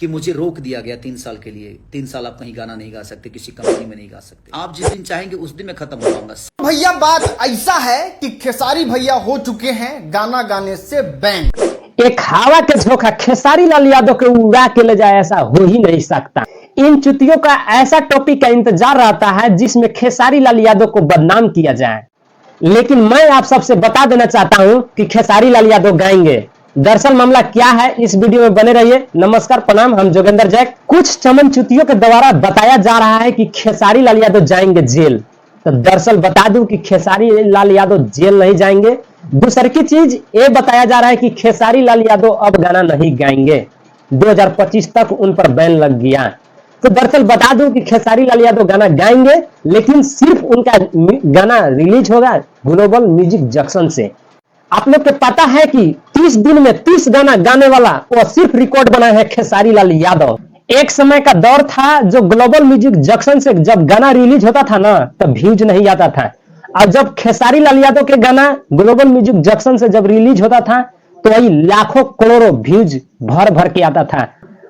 कि मुझे रोक दिया गया 3 साल के लिए। 3 साल आप कहीं गाना नहीं गा सकते, किसी कंपनी में नहीं गा सकते। आप जिस दिन चाहेंगे उस दिन मैं खत्म हो जाऊंगा। भैया बात ऐसा है कि खेसारी भैया हो चुके हैं गाना गाने से बैन। एक हवा के झोंका खेसारी लाल यादव के उड़ा के ले जाए, ऐसा हो ही नहीं सकता। इन चुतियों का ऐसा टॉपिक का इंतजार रहता है जिसमें खेसारी लाल यादव को बदनाम किया जाए। लेकिन मैं आप सबसे बता देना चाहता हूं कि खेसारी लाल यादव गाएंगे। दरअसल मामला क्या है, इस वीडियो में बने रहिए। नमस्कार, प्रणाम, हम जोगेंद्र जैक। कुछ चमन चुतियों के द्वारा बताया जा रहा है कि खेसारी लाल यादव जाएंगे जेल। तो दरअसल बता दूं कि खेसारी लाल यादव जेल नहीं जाएंगे। दूसरी की चीज ये बताया जा रहा है कि खेसारी लाल यादव अब गाना नहीं गाएंगे, 2025 तक उन पर बैन लग गया। तो दरअसल बता दूं कि खेसारी लाल यादव गाना गाएंगे, लेकिन सिर्फ उनका गाना रिलीज होगा ग्लोबल म्यूजिक जंक्शन से। आप लोग को पता है कि 30 दिन में 30 गाना गाने वाला वो सिर्फ रिकॉर्ड बना है खेसारी लाल यादव। एक समय का दौर था जो ग्लोबल म्यूजिक जंक्शन से जब गाना रिलीज होता था ना, तब व्यूज नहीं आता था। और जब खेसारी लाल यादव के गाना ग्लोबल म्यूजिक जंक्शन से जब रिलीज होता था तो वही लाखों करोड़ों व्यूज भर भर के आता था।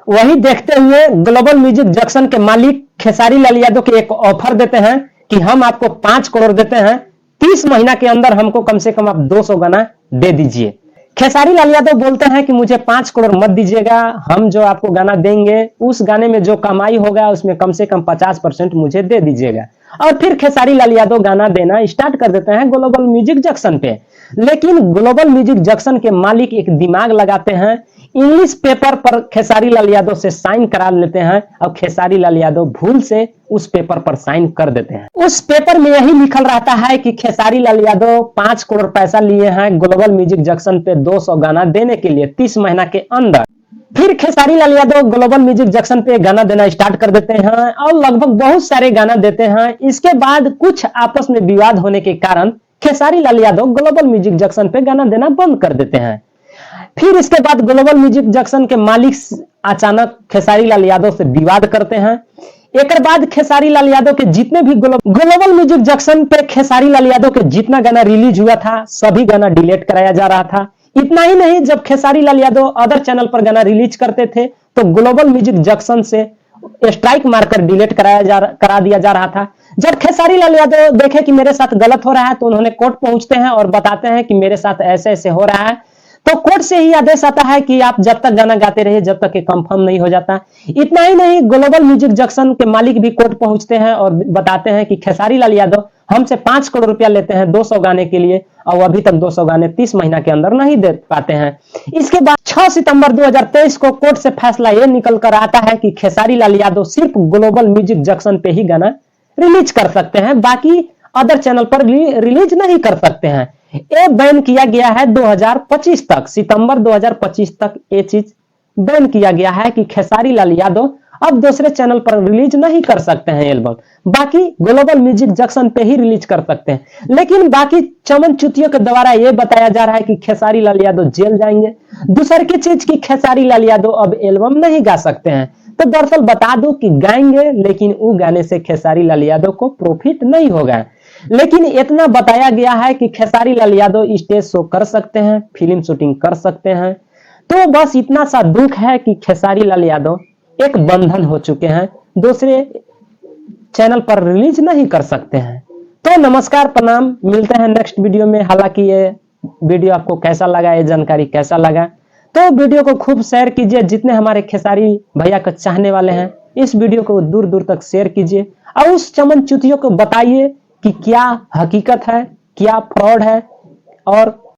वही देखते हुए ग्लोबल म्यूजिक जंक्शन के मालिक खेसारी लाल यादव के एक ऑफर देते हैं कि हम आपको 5 करोड़ देते हैं, 30 महीना के अंदर हमको कम से कम आप 200 गाना दे दीजिए। खेसारी लाल यादव बोलते हैं कि मुझे 5 करोड़ मत दीजिएगा, हम जो आपको गाना देंगे उस गाने में जो कमाई होगा उसमें कम से कम 50% मुझे दे दीजिएगा। और फिर खेसारी लाल यादव गाना देना स्टार्ट कर देते हैं ग्लोबल म्यूजिक जंक्शन पे। लेकिन ग्लोबल म्यूजिक जंक्शन के मालिक एक दिमाग लगाते हैं, इंग्लिश पेपर पर खेसारी लाल यादव से साइन करा लेते हैं और खेसारी लाल यादव भूल से उस पेपर पर साइन कर देते हैं। उस पेपर में यही लिखल रहता है कि खेसारी लाल यादव 5 करोड़ पैसा लिए हैं ग्लोबल म्यूजिक जंक्शन पे 200 गाना देने के लिए 30 महीना के अंदर। फिर Khesari Lal Yadav global music junction पे गाना देना स्टार्ट कर देते हैं और लगभग बहुत सारे गाना देते हैं। इसके बाद कुछ आपस में विवाद होने के कारण Khesari Lal Yadav global music junction पे गाना देना बंद कर देते हैं। फिर इसके बाद ग्लोबल म्यूजिक जंक्शन के मालिक अचानक खेसारी लाल यादव से विवाद करते हैं। एक बाद खेसारी लाल यादव के जितने भी ग्लोबल म्यूजिक जंक्शन पे खेसारी लाल यादव के जितना गाना रिलीज हुआ था सभी गाना डिलीट कराया जा रहा था। इतना ही नहीं, जब खेसारी लाल यादव अदर चैनल पर गाना रिलीज करते थे तो ग्लोबल म्यूजिक जंक्शन से स्ट्राइक मारकर डिलीट करा दिया जा रहा था। जब खेसारी लाल यादव देखे कि मेरे साथ गलत हो रहा है तो उन्होंने कोर्ट पहुंचते हैं और बताते हैं कि मेरे साथ ऐसे ऐसे हो रहा है। तो कोर्ट से ही आदेश आता है कि आप जब तक गाना गाते रहिए जब तक ये कंफर्म नहीं हो जाता। इतना ही नहीं, ग्लोबल म्यूजिक जंक्शन के मालिक भी कोर्ट पहुंचते हैं और बताते हैं कि खेसारी लाल यादव हमसे 5 करोड़ रुपया लेते हैं 200 गाने के लिए और अभी तक 200 गाने 30 महीना के अंदर नहीं दे पाते हैं। इसके बाद 6 सितंबर 2023 को कोर्ट से फैसला ये निकल कर आता है कि खेसारी लाल यादव सिर्फ ग्लोबल म्यूजिक जंक्शन पे ही गाना रिलीज कर सकते हैं, बाकी अदर चैनल पर रिलीज नहीं कर सकते हैं। ये बैन किया गया है 2025 तक, सितंबर 2025 तक ये चीज बैन किया गया है कि खेसारी लाल यादव अब दूसरे चैनल पर रिलीज नहीं कर सकते हैं एल्बम, बाकी ग्लोबल म्यूजिक जंक्शन पे ही रिलीज कर सकते हैं। लेकिन बाकी चमन चुतियों के द्वारा यह बताया जा रहा है कि खेसारी लाल यादव जेल जाएंगे। दूसरी की चीज की खेसारी लाल यादव अब एल्बम नहीं गा सकते हैं। तो दरअसल बता दूं कि गाएंगे, लेकिन वो गाने से खेसारी लाल यादव को प्रॉफिट नहीं होगा। लेकिन इतना बताया गया है कि खेसारी लाल यादव स्टेज शो कर सकते हैं, फिल्म शूटिंग कर सकते हैं। तो बस इतना सा दुख है कि खेसारी लाल यादव एक बंधन हो चुके हैं, दूसरे चैनल पर रिलीज नहीं कर सकते हैं। तो नमस्कार, प्रणाम, मिलते हैं नेक्स्ट वीडियो में। हालांकि ये वीडियो आपको कैसा लगा, ये जानकारी कैसा लगा, तो वीडियो को खूब शेयर कीजिए। जितने हमारे खेसारी भैया को चाहने वाले हैं इस वीडियो को दूर दूर तक शेयर कीजिए और उस चमन चुतियों को बताइए कि क्या हकीकत है, क्या फ्रॉड है और